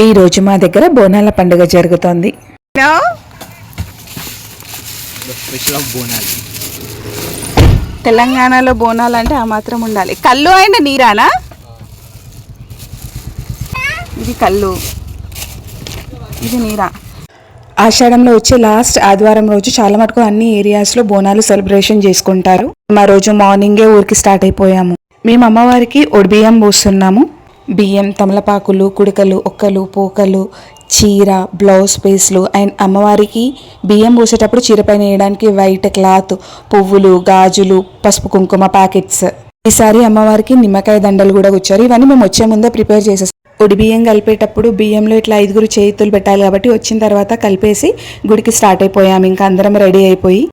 ఈ రోజు మా దగ్గర బోనాల పండుగ జరుగుతోంది. తెలంగాణలో బోనాలు అంటే ఆ మాత్రం ఉండాలి. కళ్ళు అండ్ నీరానా? ఇది కళ్ళు, ఇది నీరా. ఆషాఢంలో వచ్చే లాస్ట్ ఆదివారం రోజు చాలా మటుకు అన్ని ఏరియాస్లో బోనాలు సెలబ్రేషన్ చేసుకుంటారు. మా రోజు మార్నింగే ఊరికి స్టార్ట్ అయిపోయాము. మేము అమ్మవారికి ఒడిబియ్యం పోస్తున్నాము. బియ్యం, తమలపాకులు, కుడికలు, ఒక్కలు, పోకలు, చీర, బ్లౌజ్ పీస్లు అండ్ అమ్మవారికి బియ్యం పోసేటప్పుడు చీర పైన వేయడానికి వైట్ క్లాత్, పువ్వులు, గాజులు, పసుపు కుంకుమ ప్యాకెట్స్. ఈసారి అమ్మవారికి నిమ్మకాయ దండలు కూడా వచ్చారు. ఇవన్నీ మేము వచ్చే ముందే ప్రిపేర్ చేసేస్తాం. ఒడి బియ్యం కలిపేటప్పుడు బియ్యంలో ఇట్లా 5 చేతులు పెట్టాలి కాబట్టి వచ్చిన తర్వాత కలిపేసి గుడికి స్టార్ట్ అయిపోయాము. ఇంకా అందరం రెడీ అయిపోయి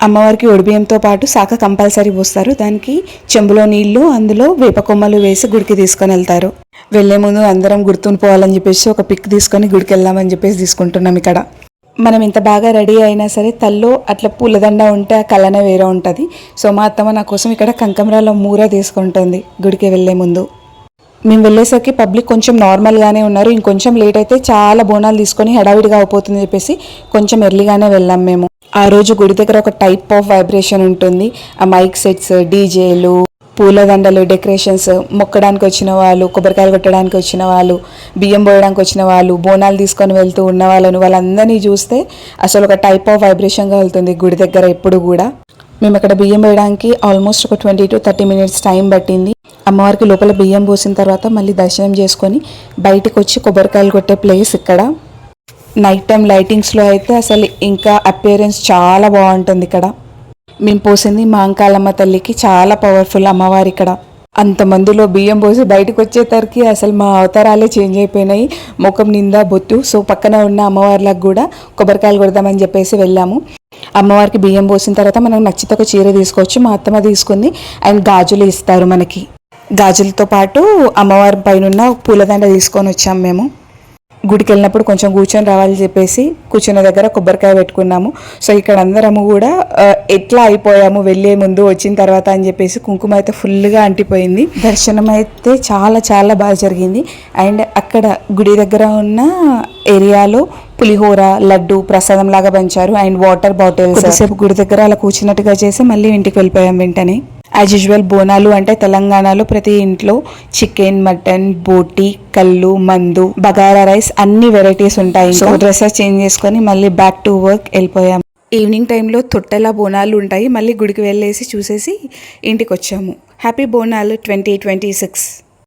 అమ్మవారికి ఒడిబియ్యంతో పాటు శాఖ కంపల్సరీ పోస్తారు. దానికి చెంబులో నీళ్లు, అందులో వేప కొమ్మలు వేసి గుడికి తీసుకొని వెళ్తారు. వెళ్లే ముందు అందరం గుర్తుండిపోవాలని చెప్పేసి ఒక పిక్ తీసుకొని గుడికి వెళ్దామని చెప్పేసి తీసుకుంటున్నాం. ఇక్కడ మనం ఇంత బాగా రెడీ అయినా సరే తల్లో అట్లా పూలదండ ఉంటే ఆ కళనే వేరే ఉంటుంది. సో మా అత్తమ్మ నా కోసం ఇక్కడ కంకమరాలో మూర తీసుకుంటుంది గుడికి వెళ్లే ముందు. మేము వెళ్ళేసరికి పబ్లిక్ కొంచెం నార్మల్గానే ఉన్నారు. ఇంకొంచెం లేట్ అయితే చాలా బోనాలు తీసుకొని హడావిడిగా అయిపోతుంది చెప్పేసి కొంచెం ఎర్లీగానే వెళ్ళాం మేము. ఆ రోజు గుడి దగ్గర ఒక టైప్ ఆఫ్ వైబ్రేషన్ ఉంటుంది. ఆ మైక్ సెట్స్, డీజేలు, పూలదండలు, డెకరేషన్స్, మొక్కడానికి వచ్చిన వాళ్ళు, కొబ్బరికాయలు కొట్టడానికి వచ్చిన వాళ్ళు, బియ్యం పోయడానికి వచ్చిన వాళ్ళు, బోనాలు తీసుకొని వెళ్తూ ఉన్న వాళ్ళందరినీ చూస్తే అసలు ఒక టైప్ ఆఫ్ వైబ్రేషన్గా వెళ్తుంది గుడి దగ్గర ఎప్పుడు కూడా. మేము అక్కడ బియ్యం వేయడానికి ఆల్మోస్ట్ ఒక 20 to 30 minutes టైం పట్టింది. అమ్మవారికి లోపల బియ్యం పోసిన తర్వాత మళ్ళీ దర్శనం చేసుకొని బయటకు వచ్చి కొబ్బరికాయలు కొట్టే ప్లేస్ ఇక్కడ. నైట్ టైం లైటింగ్స్లో అయితే అసలు ఇంకా అపియరెన్స్ చాలా బాగుంటుంది ఇక్కడ. మేము పోసింది మా అంకాలమ్మ తల్లికి, చాలా పవర్ఫుల్ అమ్మవారి ఇక్కడ. అంతమందిలో బియ్యం పోసి బయటకు వచ్చేసరికి అసలు మా అవతారాలే చేంజ్ అయిపోయినాయి. ముఖం నిండా బొట్టు. సో పక్కన ఉన్న అమ్మవార్లకు కూడా కొబ్బరికాయలు కొడదామని చెప్పేసి వెళ్ళాము. అమ్మవారికి బియ్యం పోసిన తర్వాత మనకు నచ్చితే ఒక చీర తీసుకోవచ్చు. మా అత్తమ్మ తీసుకుంది. అండ్ గాజులు ఇస్తారు మనకి. గాజులతో పాటు అమ్మవారి పైన పూలదండ తీసుకొని వచ్చాం మేము. గుడికి వెళ్ళినప్పుడు కొంచెం కూర్చొని రావాలని చెప్పేసి కూర్చున్న దగ్గర కొబ్బరికాయ పెట్టుకున్నాము. సో ఇక్కడ అందరము కూడా ఎట్లా అయిపోయాము వెళ్ళే ముందు వచ్చిన తర్వాత అని చెప్పేసి కుంకుమ అయితే ఫుల్గా అంటిపోయింది. దర్శనం అయితే చాలా చాలా బాగా జరిగింది. అండ్ అక్కడ గుడి దగ్గర ఉన్న ఏరియాలో పులిహోర, లడ్డు ప్రసాదం లాగా పంచారు. And water bottles. కొద్దిసేపు గుడి దగ్గర అలా కూర్చున్నట్టుగా చేసి మళ్ళీ ఇంటికి వెళ్ళిపోయాం వెంటనే. యాజ్ యూజువల్ బోనాలు అంటే తెలంగాణలో ప్రతి ఇంట్లో చికెన్, మటన్, బోటి, కళ్ళు, మందు, బగారా రైస్ అన్ని వెరైటీస్ ఉంటాయి. సో డ్రెస్సెస్ చేంజ్ చేసుకొని మళ్ళీ బ్యాక్ టు వర్క్ వెళ్ళిపోయాము. ఈవినింగ్ టైంలో తొట్టెల బోనాలు ఉంటాయి. మళ్ళీ గుడికి వెళ్ళేసి చూసేసి ఇంటికి వచ్చాము. హ్యాపీ బోనాలు 2026.